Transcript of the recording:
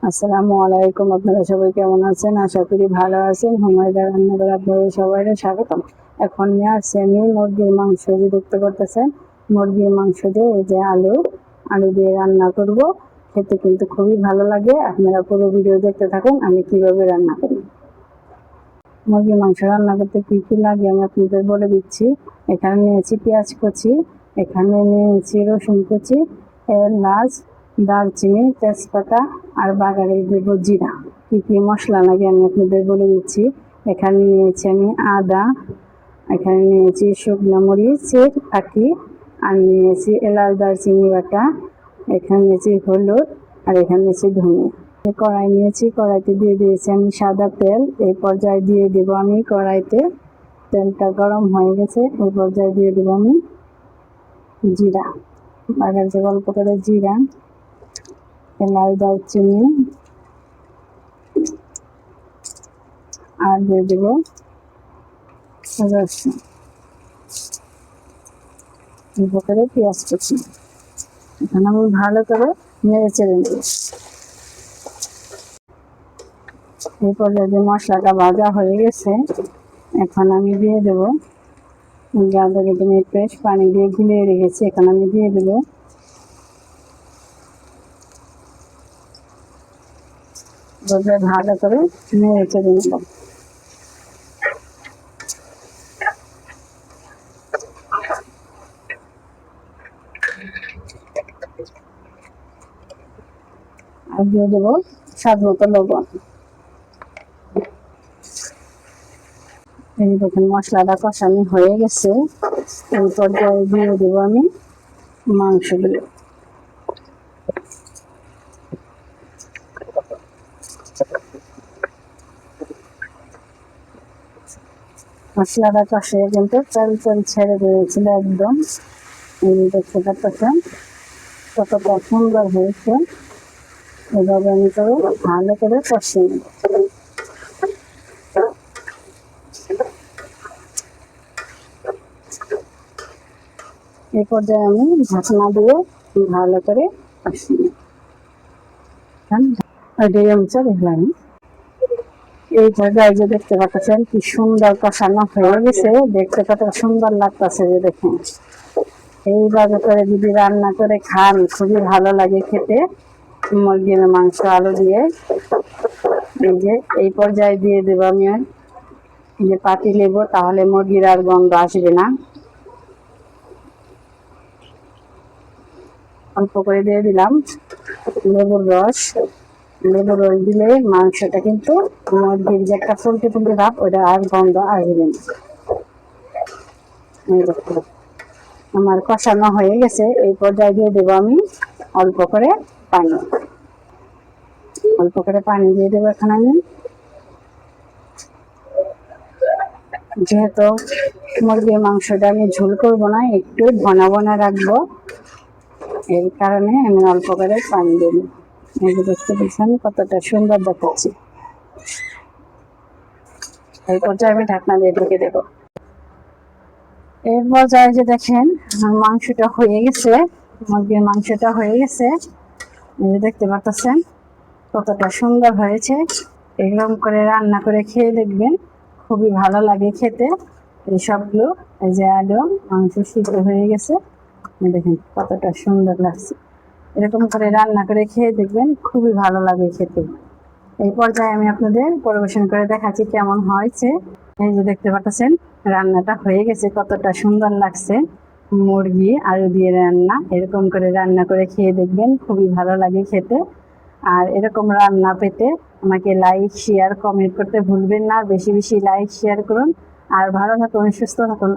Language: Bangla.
আসসালামু আলাইকুম। আপনারা সবাই কেমন আছেন? আশা করি ভালো আছেন। হুমায়রা রান্নাঘরে আপনাদের সবাই স্বাগতম। এখন নিয়ে আসছি আমি মুরগির মাংস, যে দেখতে পাচ্ছেন মুরগির মাংস দিয়ে এই যে আলু দিয়ে রান্না করব। খেতে কিন্তু খুবই ভালো লাগে। আপনারা পুরো ভিডিও দেখতে থাকুন আমি কিভাবে রান্না করি। মুরগির মাংস রান্না করতে কী কী লাগে আমি আপনাদের বলে দিচ্ছি। এখানে নিয়েছি পেঁয়াজ কুচি, এখানে নিয়েছি রসুন কুচি, এলাচ, দারচিনি, তেজপাতা আর বাগারে দেবো জিরা। কী কী মশলা লাগে আমি আপনাদের বলে দিচ্ছি। এখানে নিয়েছি আমি আদা, এখানে নিয়েছি শুকনো মরিচের ফাঁকি, আর নিয়েছি এলাচ দারচিনি বাটা, এখানে নিয়েছি হলুদ, আর এখানে নিয়েছি ধনিয়া। কড়াই নিয়েছি, কড়াইতে দিয়ে দিয়েছি আমি সাদা তেল। এই পর্যায়ে দিয়ে দেবো আমি কড়াইতে, তেলটা গরম হয়ে গেছে, এই পর্যায়ে দিয়ে দেবো আমি জিরা, বাগারে অল্প করে জিরা, এলাচ দারচিনি, আর দিয়ে দেবো রসুন, অল্প করে পেঁয়াজ কুচি। এখানে আমি ভালো করে নেড়ে চেড়ে নেব। এই পর্যায়ে মশলাটা ভাজা হয়ে গেছে, এখন আমি দিয়ে দেবো আদা রসুনের পেস্ট, পানি দিয়ে গুলিয়ে রেখেছি, এখন আমি দিয়ে দেবো। ভালো করে নেড়ে চেড়ে নেব। আর দিয়ে দেবো স্বাদ মতো লবণ। এই দেখুন মশলাটা কষানো হয়ে গেছে, এই পর্যায়ে দিয়ে দেবো আমি মাংসগুলো। মশলাটা কষিয়ে কিন্তু তেল তেল ছেড়ে দিয়েছিল একদম। এই দেখতে পাচ্ছেন কতটা সুন্দর হয়েছে। এভাবে আমি তো ভালো করে কষিয়ে নেব। এই পর্যায়ে আমি ঢাকনা দিয়ে ভালো করে কষিয়ে দেখলাম। এই জায়গায় যে দেখতে পাচ্ছেন কি সুন্দর কষানো হয়ে গেছে, দেখতে কত সুন্দর লাগতেছে যে দেখুন। এইভাবে করে যদি রান্না করে খান খুবই ভালো লাগে খেতে, মুরগির মাংস আলু দিয়ে। এই যে এই পর্যায়ে দিয়ে দেবো আমি যে পাতি লেবু, তাহলে মুরগির আর গন্ধ আসবে না। অল্প করে দিয়ে দিলাম লেবুর রস। লেবুর রস দিলে মাংসটা কিন্তু মুরগির যে একটা ফুলতে ফুলতে ভাব, ওটা আর গন্ধ আসবে না। আমার কষানো হয়ে গেছে, এই পর্যায়ে দিয়ে দেবো আমি অল্প করে পানি। অল্প করে পানি দিয়ে দেবো এখন আমি। যেহেতু মুরগির মাংসটা আমি ঝোল করবো না, একটু ঘন ঘন রাখবো, এই কারণে আমি অল্প করে পানি দেব। এই যে দেখতে পাচ্ছেন কতটা সুন্দর দেখাচ্ছি। এই পর্যায়ে আমি ঢাকনা দিয়ে ঢেকে দেবো। এই পর্যায়ে যে দেখেন মাংসটা হয়ে গেছে, মুরগির মাংসটা হয়ে গেছে। এই যে দেখতে পাচ্ছেন কতটা সুন্দর হয়েছে। এরকম করে রান্না করে খেয়ে দেখবেন, খুবই ভালো লাগে খেতে। এই সবগুলো এই যে আলু মাংস সিদ্ধ হয়ে গেছে, দেখেন কতটা সুন্দর লাগছে। এরকম করে রান্না করে খেয়ে দেখবেন, খুবই ভালো লাগে খেতে। এই পর্যায়ে আমি আপনাদের পরিবেশন করে দেখাচ্ছি কেমন হয়েছে। এই যে দেখতে পাচ্ছেন রান্নাটা হয়ে গেছে, কতটা সুন্দর লাগছে। মুরগি আলু দিয়ে রান্না, এরকম করে রান্না করে খেয়ে দেখবেন, খুবই ভালো লাগে খেতে। আর এরকম রান্না পেতে আমাকে লাইক শেয়ার কমেন্ট করতে ভুলবেন না। বেশি বেশি লাইক শেয়ার করুন। আর ভালো থাকুন, সুস্থ থাকুন।